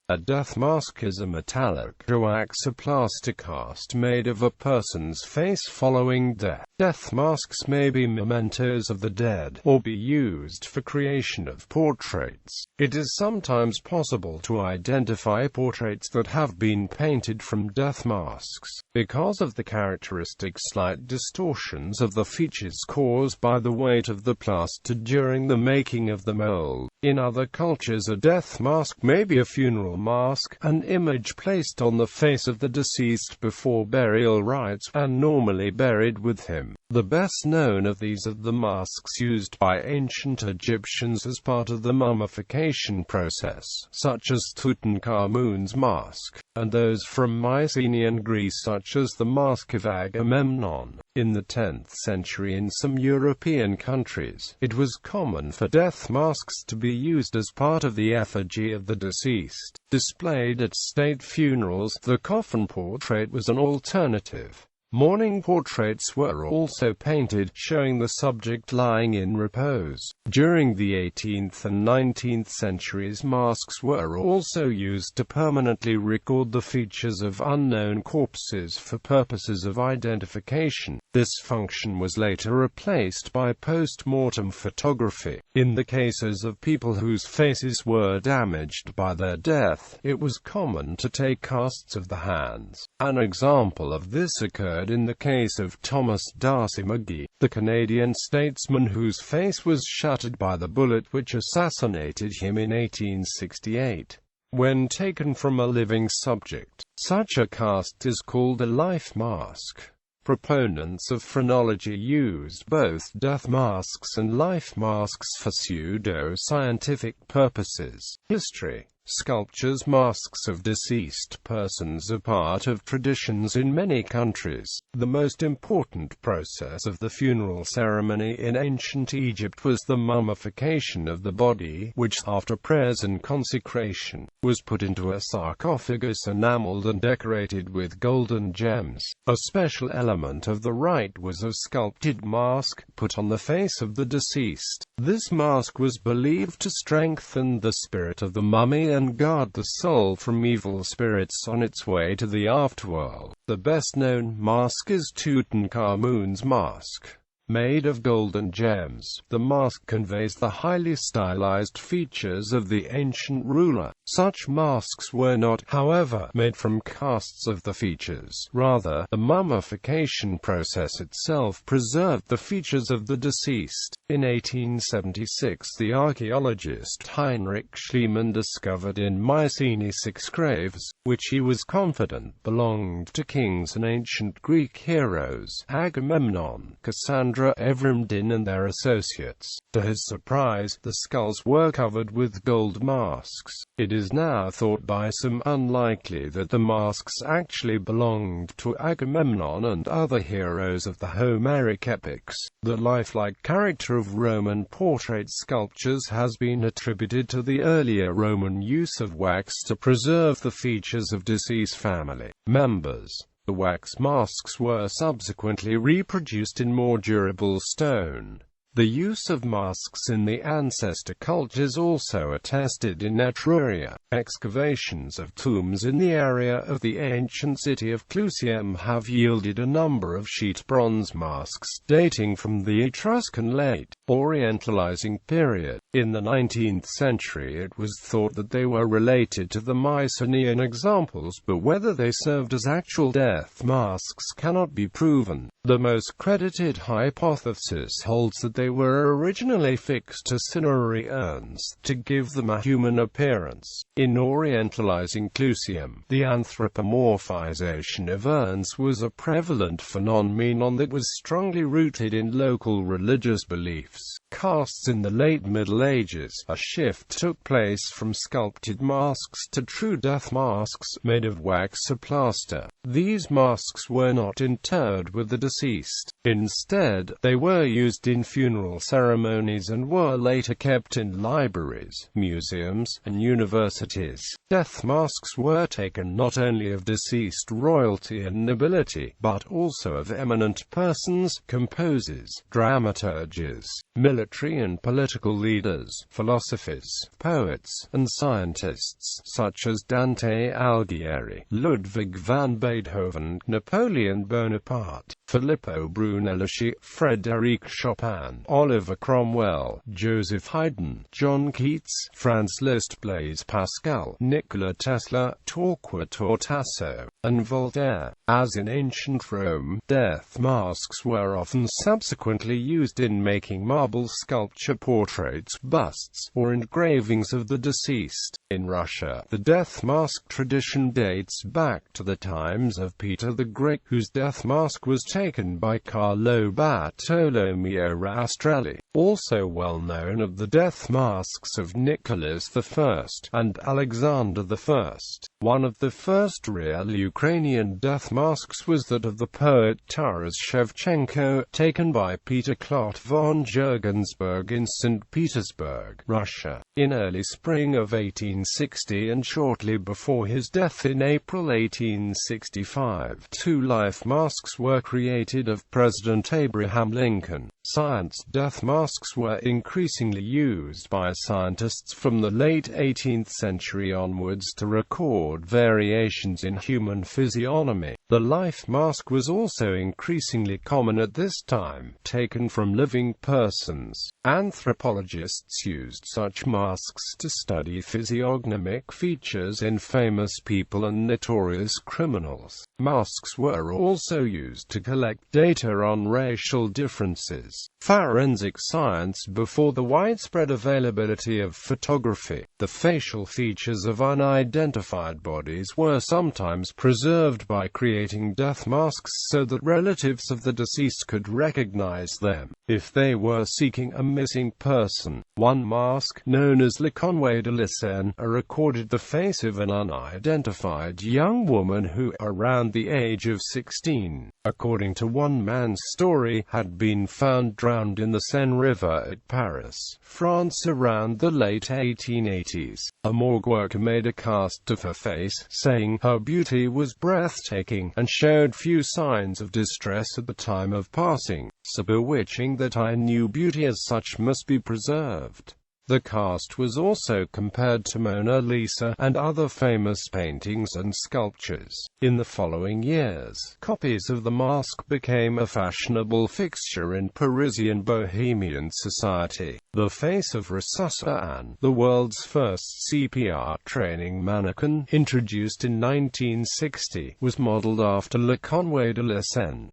A death mask is a metallic wax or plaster cast made of a person's face following death. Death masks may be mementos of the dead, or be used for creation of portraits. It is sometimes possible to identify portraits that have been painted from death masks, because of the characteristic slight distortions of the features caused by the weight of the plaster during the making of the mold. In other cultures, a death mask may be a funeral mask, an image placed on the face of the deceased before burial rites, and normally buried with him. The best known of these are the masks used by ancient Egyptians as part of the mummification process, such as Tutankhamun's mask, and those from Mycenaean Greece such as the Mask of Agamemnon. In the 10th century in some European countries, it was common for death masks to be used as part of the effigy of the deceased. Displayed at state funerals, the coffin portrait was an alternative. Mourning portraits were also painted, showing the subject lying in repose. During the 18th and 19th centuries, masks were also used to permanently record the features of unknown corpses for purposes of identification. This function was later replaced by post-mortem photography. In the cases of people whose faces were damaged by their death, it was common to take casts of the hands. An example of this occurred in the case of Thomas D'Arcy McGee, the Canadian statesman whose face was shattered by the bullet which assassinated him in 1868. When taken from a living subject, such a cast is called a life mask. Proponents of phrenology used both death masks and life masks for pseudo-scientific purposes. History. Sculptures. Masks of deceased persons are part of traditions in many countries. The most important process of the funeral ceremony in ancient Egypt was the mummification of the body, which, after prayers and consecration, was put into a sarcophagus enameled and decorated with golden gems. A special element of the rite was a sculpted mask, put on the face of the deceased. This mask was believed to strengthen the spirit of the mummy and guard the soul from evil spirits on its way to the afterworld. The best-known mask is Tutankhamun's mask. Made of golden gems, the mask conveys the highly stylized features of the ancient ruler. Such masks were not, however, made from casts of the features. Rather, the mummification process itself preserved the features of the deceased. In 1876, the archaeologist Heinrich Schliemann discovered in Mycenae 6 graves, which he was confident belonged to kings and ancient Greek heroes, Agamemnon, Cassandra, Evrimdin and their associates. To his surprise, the skulls were covered with gold masks. It is now thought by some unlikely that the masks actually belonged to Agamemnon and other heroes of the Homeric epics. The lifelike character of Roman portrait sculptures has been attributed to the earlier Roman use of wax to preserve the features of deceased family members. The wax masks were subsequently reproduced in more durable stone. The use of masks in the ancestor cultures also attested in Etruria. Excavations of tombs in the area of the ancient city of Clusium have yielded a number of sheet bronze masks dating from the Etruscan late Orientalizing period. In the 19th century it was thought that they were related to the Mycenaean examples, but whether they served as actual death masks cannot be proven. The most credited hypothesis holds that they were originally fixed to cinerary urns, to give them a human appearance. In Orientalizing Clusium, the anthropomorphization of urns was a prevalent phenomenon that was strongly rooted in local religious beliefs. Casts in the late Middle Ages, a shift took place from sculpted masks to true death masks, made of wax or plaster. These masks were not interred with the deceased. Instead, they were used in funeral ceremonies and were later kept in libraries, museums, and universities. Death masks were taken not only of deceased royalty and nobility, but also of eminent persons, composers, dramaturges, military and political leaders, philosophers, poets, and scientists, such as Dante Alighieri, Ludwig van Beethoven, Napoleon Bonaparte, Filippo Brunelleschi, Frédéric Chopin, Oliver Cromwell, Joseph Haydn, John Keats, Franz Liszt, Blaise Pascal, Nikola Tesla, Torquato Tasso, and Voltaire. As in ancient Rome, death masks were often subsequently used in making marble sculpture, portraits, busts, or engravings of the deceased. In Russia, the death mask tradition dates back to the times of Peter the Great, whose death mask was taken by Carlo Bartolomeo Rastrelli. Also well known are the death masks of Nicholas I and Alexander I. One of the first real Ukrainian death masks was that of the poet Taras Shevchenko, taken by Peter Klot von Jurgensburg in St. Petersburg, Russia, in early spring of 1860 and shortly before his death in April 1865. Two life masks were created of President Abraham Lincoln. Science death masks were increasingly used by scientists from the late 18th century onwards to record variations in human physiognomy. The life mask was also increasingly common at this time, taken from living persons. Anthropologists used such masks to study physiognomic features in famous people and notorious criminals. Masks were also used to collect data on racial differences. Forensic science. Before the widespread availability of photography, the facial features of unidentified bodies were sometimes preserved by creating death masks so that relatives of the deceased could recognize them if they were seeking a missing person. One mask, known as Le Conway de la Seine, recorded the face of an unidentified young woman who, around the age of 16, according to one man's story, had been found drowned in the Seine River at Paris, France around the late 1880s. A morgue worker made a cast of her face, saying her beauty was breathtaking, and showed few signs of distress at the time of passing, so bewitching that I knew beauty as such must be preserved. The cast was also compared to Mona Lisa and other famous paintings and sculptures. In the following years, copies of the mask became a fashionable fixture in Parisian bohemian society. The face of Rosusa Anne, the world's first CPR training mannequin, introduced in 1960, was modeled after Le Conway de la Seine.